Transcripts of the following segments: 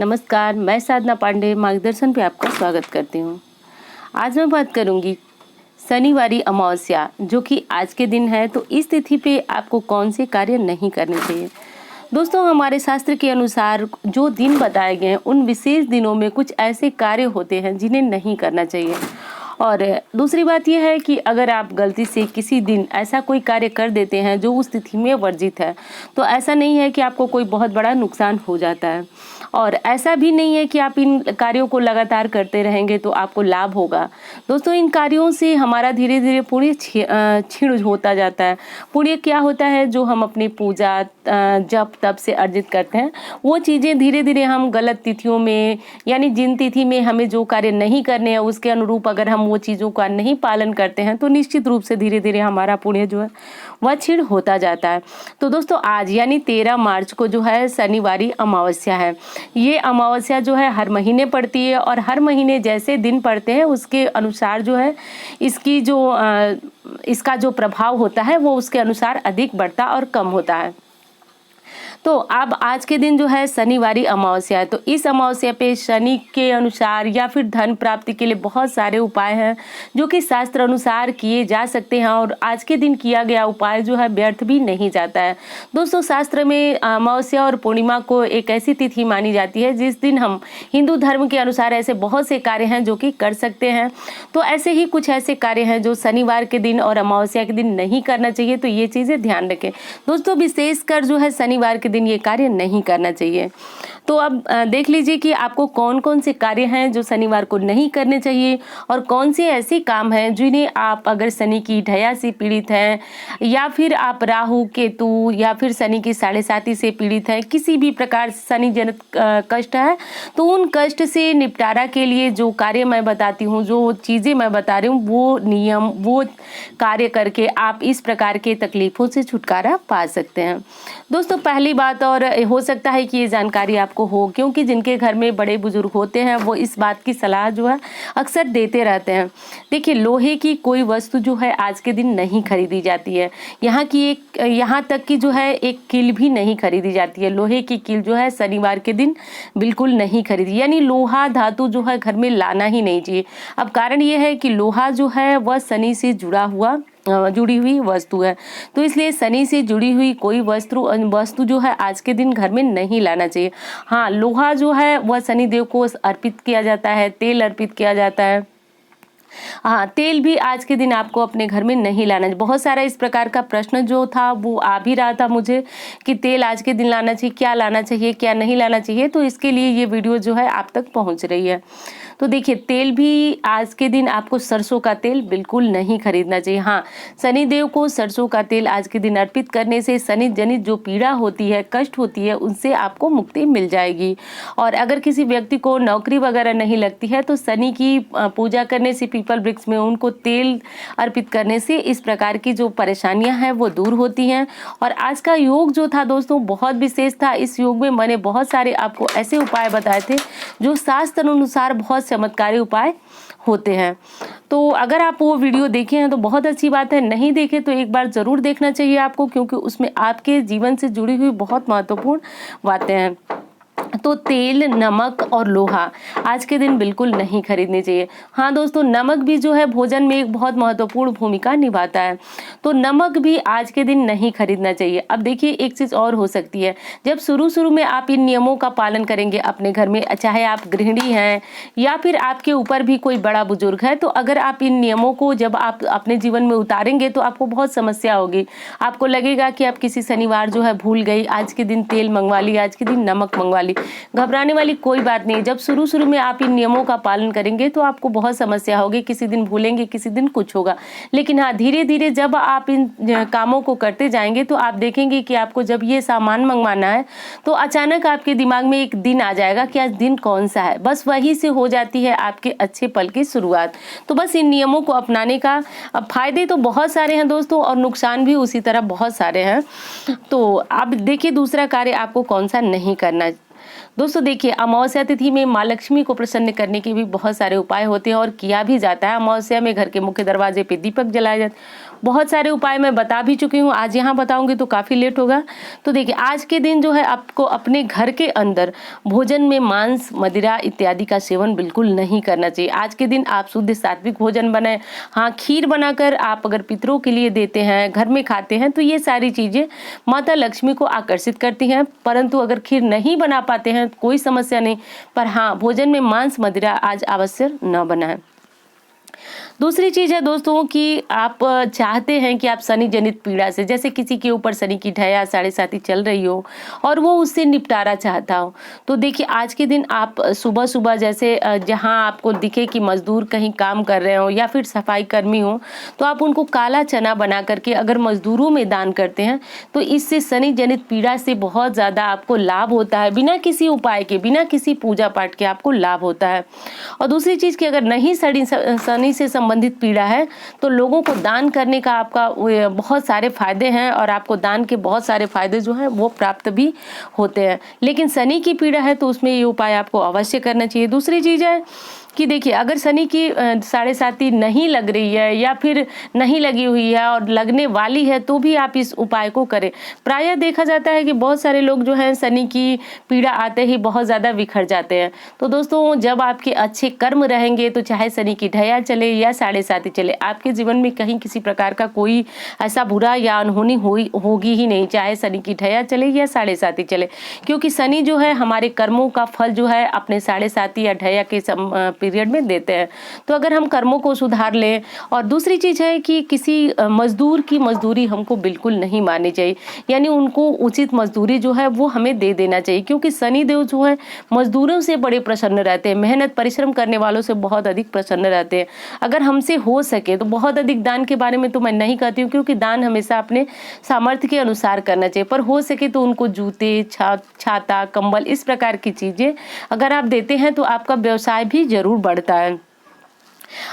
नमस्कार, मैं साधना पांडे मार्गदर्शन पे आपका स्वागत करती हूँ। आज मैं बात करूँगी शनिवारी अमावस्या, जो कि आज के दिन है। तो इस तिथि पे आपको कौन से कार्य नहीं करने चाहिए। दोस्तों, हमारे शास्त्र के अनुसार जो दिन बताए गए हैं उन विशेष दिनों में कुछ ऐसे कार्य होते हैं जिन्हें नहीं करना चाहिए। और दूसरी बात यह है कि अगर आप गलती से किसी दिन ऐसा कोई कार्य कर देते हैं जो उस तिथि में वर्जित है, तो ऐसा नहीं है कि आपको कोई बहुत बड़ा नुकसान हो जाता है, और ऐसा भी नहीं है कि आप इन कार्यों को लगातार करते रहेंगे तो आपको लाभ होगा। दोस्तों, इन कार्यों से हमारा धीरे धीरे पुण्य क्षीण होता जाता है। पुण्य क्या होता है? जो हम अपनी पूजा जप तप से अर्जित करते हैं, वो चीज़ें धीरे धीरे हम गलत तिथियों में, यानी जिन तिथि में हमें जो कार्य नहीं करने हैं उसके अनुरूप अगर हम वो चीज़ों का नहीं पालन करते हैं, तो निश्चित रूप से धीरे धीरे हमारा पुण्य जो है वह क्षीण होता जाता है। तो दोस्तों, आज यानी 13 मार्च को जो है शनिवारी अमावस्या है। ये अमावस्या जो है हर महीने पड़ती है, और हर महीने जैसे दिन पड़ते हैं उसके अनुसार जो है इसका जो प्रभाव होता है वो उसके अनुसार अधिक बढ़ता और कम होता है। तो अब आज के दिन जो है शनिवारी अमावस्या है, तो इस अमावस्या पे शनि के अनुसार या फिर धन प्राप्ति के लिए बहुत सारे उपाय हैं जो कि शास्त्र अनुसार किए जा सकते हैं, और आज के दिन किया गया उपाय जो है व्यर्थ भी नहीं जाता है। दोस्तों, शास्त्र में अमावस्या और पूर्णिमा को एक ऐसी तिथि मानी जाती है जिस दिन हम हिंदू धर्म के अनुसार ऐसे बहुत से कार्य हैं जो कि कर सकते हैं। तो ऐसे ही कुछ ऐसे कार्य हैं जो शनिवार के दिन और अमावस्या के दिन नहीं करना चाहिए, तो ये चीज़ें ध्यान रखें दोस्तों। विशेषकर जो है शनिवार के दिन ये कार्य नहीं करना चाहिए। तो अब देख लीजिए कि आपको कौन कौन से कार्य हैं जो शनिवार को नहीं करने चाहिए, और कौन से ऐसे काम हैं जिन्हें आप अगर शनि की ढैया से पीड़ित हैं, या फिर आप राहु केतु या फिर शनि की 7.5 से पीड़ित हैं, किसी भी प्रकार से शनि जनित कष्ट है, तो उन कष्ट से निपटारा के लिए जो कार्य मैं बताती हूँ, जो चीज़ें मैं बता रही हूँ, वो नियम वो कार्य करके आप इस प्रकार के तकलीफों से छुटकारा पा सकते हैं। दोस्तों, पहली बात, और हो सकता है कि ये जानकारी आपको हो, क्योंकि जिनके घर में बड़े बुजुर्ग होते हैं वो इस बात की सलाह जो है अक्सर देते रहते हैं। देखिए, लोहे की कोई वस्तु जो है आज के दिन नहीं खरीदी जाती है। यहाँ तक कि जो है एक कील भी नहीं खरीदी जाती है। लोहे की कील जो है शनिवार के दिन बिल्कुल नहीं खरीदी, यानी लोहा धातु जो है घर में लाना ही नहीं चाहिए। अब कारण ये है कि लोहा जो है वह शनि से जुड़ी हुई वस्तु है, तो इसलिए शनि से जुड़ी हुई कोई वस्तु जो है आज के दिन घर में नहीं लाना चाहिए। हाँ, लोहा जो है वह शनि देव को अर्पित किया जाता है, तेल अर्पित किया जाता है। हाँ, तेल भी आज के दिन आपको अपने घर में नहीं लाना चाहिए। बहुत सारा इस प्रकार का प्रश्न जो था वो आ भी रहा था मुझे कि तेल आज के दिन लाना चाहिए, क्या लाना चाहिए, क्या नहीं लाना चाहिए। तो इसके लिए ये वीडियो जो है आप तक पहुंच रही है। तो देखिए, तेल भी आज के दिन आपको सरसों का तेल बिल्कुल नहीं खरीदना चाहिए। हाँ, शनि देव को सरसों का तेल आज के दिन अर्पित करने से शनि जनित जो पीड़ा होती है, कष्ट होती है, उनसे आपको मुक्ति मिल जाएगी। और अगर किसी व्यक्ति को नौकरी वगैरह नहीं लगती है, तो शनि की पूजा करने से, पीपल वृक्ष में उनको तेल अर्पित करने से इस प्रकार की जो परेशानियां हैं वो दूर होती हैं। और आज का योग जो था दोस्तों बहुत विशेष था। इस योग में मैंने बहुत सारे आपको ऐसे उपाय बताए थे जो शास्त्र अनुसार बहुत चमत्कारी उपाय होते हैं। तो अगर आप वो वीडियो देखे हैं तो बहुत अच्छी बात है, नहीं देखे तो एक बार जरूर देखना चाहिए आपको, क्योंकि उसमें आपके जीवन से जुड़ी हुई बहुत महत्वपूर्ण बातें हैं। तो तेल, नमक और लोहा आज के दिन बिल्कुल नहीं खरीदने चाहिए। हाँ दोस्तों, नमक भी जो है भोजन में एक बहुत महत्वपूर्ण भूमिका निभाता है, तो नमक भी आज के दिन नहीं खरीदना चाहिए। अब देखिए, एक चीज़ और हो सकती है, जब शुरू में आप इन नियमों का पालन करेंगे अपने घर में, चाहे आप गृहिणी हैं या फिर आपके ऊपर भी कोई बड़ा बुजुर्ग है, तो अगर आप इन नियमों को जब आप अपने जीवन में उतारेंगे तो आपको बहुत समस्या होगी। आपको लगेगा कि आप किसी शनिवार जो है भूल गई, आज के दिन तेल मंगवा ली, आज के दिन नमक मंगवा ली। घबराने वाली कोई बात नहीं। जब शुरू में आप इन नियमों का पालन करेंगे तो आपको बहुत समस्या होगी, किसी दिन भूलेंगे, किसी दिन कुछ होगा। लेकिन हाँ, धीरे धीरे जब आप इन कामों को करते जाएंगे तो आप देखेंगे कि आपको जब ये सामान मंगवाना है तो अचानक आपके दिमाग में एक दिन आ जाएगा कि आज दिन कौन सा है। बस वही से हो जाती है आपके अच्छे पल की शुरुआत। तो बस इन नियमों को अपनाने का अब फायदे तो बहुत सारे हैं दोस्तों, और नुकसान भी उसी तरह बहुत सारे हैं। तो अब देखिए, दूसरा कार्य आपको कौन सा नहीं करना। दोस्तों देखिए, अमावस्या तिथि में माँ लक्ष्मी को प्रसन्न करने के भी बहुत सारे उपाय होते हैं और किया भी जाता है। अमावस्या में घर के मुख्य दरवाजे पे दीपक जलाए जाते हैं। बहुत सारे उपाय मैं बता भी चुकी हूँ, आज यहाँ बताऊंगी तो काफ़ी लेट होगा। तो देखिए, आज के दिन जो है आपको अपने घर के अंदर भोजन में मांस, मदिरा इत्यादि का सेवन बिल्कुल नहीं करना चाहिए। आज के दिन आप शुद्ध सात्विक भोजन बनाएं। हाँ, खीर बनाकर आप अगर पितरों के लिए देते हैं, घर में खाते हैं, तो ये सारी चीज़ें माता लक्ष्मी को आकर्षित करती हैं। परंतु अगर खीर नहीं बना पाते हैं कोई समस्या नहीं, पर हाँ, भोजन में मांस, मदिरा आज अवश्य न बनाएं। दूसरी चीज़ है दोस्तों कि आप चाहते हैं कि आप शनि जनित पीड़ा से, जैसे किसी के ऊपर शनि की ढैया, साढ़े साती चल रही हो और वो उससे निपटारा चाहता हो, तो देखिए आज के दिन आप सुबह सुबह जैसे जहां आपको दिखे कि मजदूर कहीं काम कर रहे हो या फिर सफाई कर्मी हो, तो आप उनको काला चना बना करके अगर मजदूरों में दान करते हैं तो इससे शनि जनित पीड़ा से बहुत ज़्यादा आपको लाभ होता है। बिना किसी उपाय के, बिना किसी पूजा पाठ के आपको लाभ होता है। और दूसरी चीज़ कि अगर नहीं शनि से संबंधित पीड़ा है तो लोगों को दान करने का आपका बहुत सारे फायदे हैं और आपको दान के बहुत सारे फायदे जो हैं वो प्राप्त भी होते हैं। लेकिन शनि की पीड़ा है तो उसमें ये उपाय आपको अवश्य करना चाहिए। दूसरी चीज़ है कि देखिए, अगर शनि की साढ़े साती नहीं लग रही है या फिर नहीं लगी हुई है और लगने वाली है तो भी आप इस उपाय को करें। प्रायः देखा जाता है कि बहुत सारे लोग जो हैं शनि की पीड़ा आते ही बहुत ज़्यादा बिखर जाते हैं। तो दोस्तों, जब आपके अच्छे कर्म रहेंगे तो चाहे शनि की ढैया चले या साढ़े साती चले, आपके जीवन में कहीं किसी प्रकार का कोई ऐसा बुरा या अनहोनी होगी ही नहीं, चाहे शनि की ढैया चले या साढ़े साती चले। क्योंकि शनि जो है हमारे कर्मों का फल जो है अपने साढ़े साती या ढैया के पीरियड में देते हैं। तो अगर हम कर्मों को सुधार लें, और दूसरी चीज़ है कि किसी मजदूर की मजदूरी हमको बिल्कुल नहीं मारनी चाहिए, यानी उनको उचित मजदूरी जो है वो हमें दे देना चाहिए। क्योंकि शनि देव जो है मजदूरों से बड़े प्रसन्न रहते हैं, मेहनत परिश्रम करने वालों से बहुत अधिक प्रसन्न रहते हैं। अगर हमसे हो सके तो बहुत अधिक दान के बारे में तो मैं नहीं कहती हूँ, क्योंकि दान हमेशा अपने सामर्थ्य के अनुसार करना चाहिए, पर हो सके तो उनको जूते, छाता, कंबल, इस प्रकार की चीज़ें अगर आप देते हैं तो आपका व्यवसाय भी जरूर बढ़ता है।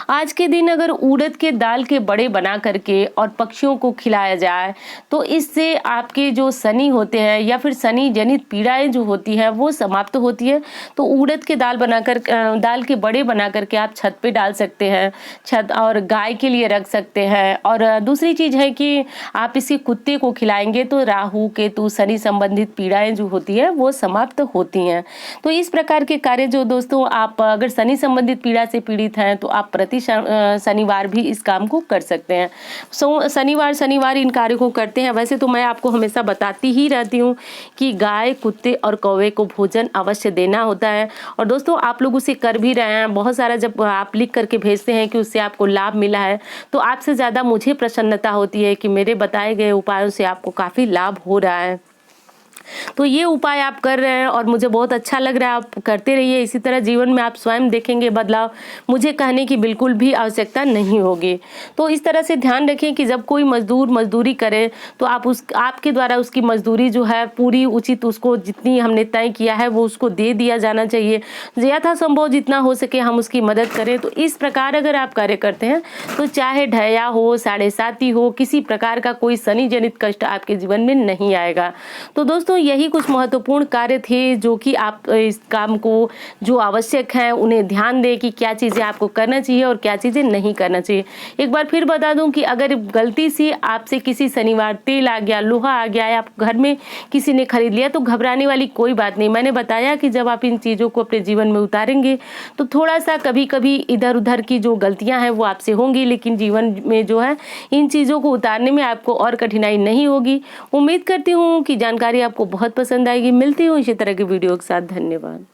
आज के दिन अगर उड़द के दाल के बड़े बना करके और पक्षियों को खिलाया जाए तो इससे आपके जो शनि होते हैं या फिर शनि जनित पीड़ाएं जो होती हैं वो समाप्त होती है। तो उड़द के दाल के बड़े बना करके आप छत पे डाल सकते हैं, छत, और गाय के लिए रख सकते हैं। और दूसरी चीज़ है कि आप इसी कुत्ते को खिलाएंगे तो राहु केतु शनि संबंधित पीड़ाएं जो होती है वो समाप्त होती हैं। तो इस प्रकार के कार्य जो दोस्तों, आप अगर शनि संबंधित पीड़ा से पीड़ित हैं तो आप प्रति शनिवार भी इस काम को कर सकते हैं। शनिवार इन कार्यों को करते हैं। वैसे तो मैं आपको हमेशा बताती ही रहती हूँ कि गाय, कुत्ते और कौवे को भोजन अवश्य देना होता है। और दोस्तों, आप लोग उसे कर भी रहे हैं। बहुत सारा जब आप लिख करके भेजते हैं कि उससे आपको लाभ मिला है, तो आपसे ज़्यादा मुझे प्रसन्नता होती है कि मेरे बताए गए उपायों से आपको काफ़ी लाभ हो रहा है। तो ये उपाय आप कर रहे हैं और मुझे बहुत अच्छा लग रहा है। आप करते रहिए इसी तरह, जीवन में आप स्वयं देखेंगे बदलाव। मुझे कहने की बिल्कुल भी आवश्यकता नहीं होगी। तो इस तरह से ध्यान रखें कि जब कोई मजदूर मजदूरी करे तो आपके द्वारा उसकी मजदूरी जो है पूरी उचित, उसको जितनी हमने तय किया है वो उसको दे दिया जाना चाहिए। यथासंभव जितना हो सके हम उसकी मदद करें। तो इस प्रकार अगर आप कार्य करते हैं तो चाहे ढैया हो, साढ़े साती हो, किसी प्रकार का कोई शनि जनित कष्ट आपके जीवन में नहीं आएगा। तो दोस्तों, यही कुछ महत्वपूर्ण कार्य थे जो कि आप इस काम को जो आवश्यक है उन्हें ध्यान दें कि क्या चीज़ें आपको करना चाहिए और क्या चीज़ें नहीं करना चाहिए। एक बार फिर बता दूं कि अगर गलती से आपसे किसी शनिवार तेल आ गया, लोहा आ गया या घर में किसी ने खरीद लिया तो घबराने वाली कोई बात नहीं। मैंने बताया कि जब आप इन चीज़ों को अपने जीवन में उतारेंगे तो थोड़ा सा कभी कभी इधर उधर की जो गलतियाँ हैं वो आपसे होंगी, लेकिन जीवन में जो है इन चीज़ों को उतारने में आपको और कठिनाई नहीं होगी। उम्मीद करती हूँ कि जानकारी आपको बहुत पसंद आएगी। मिलती हूँ इसी तरह के वीडियो के साथ। धन्यवाद।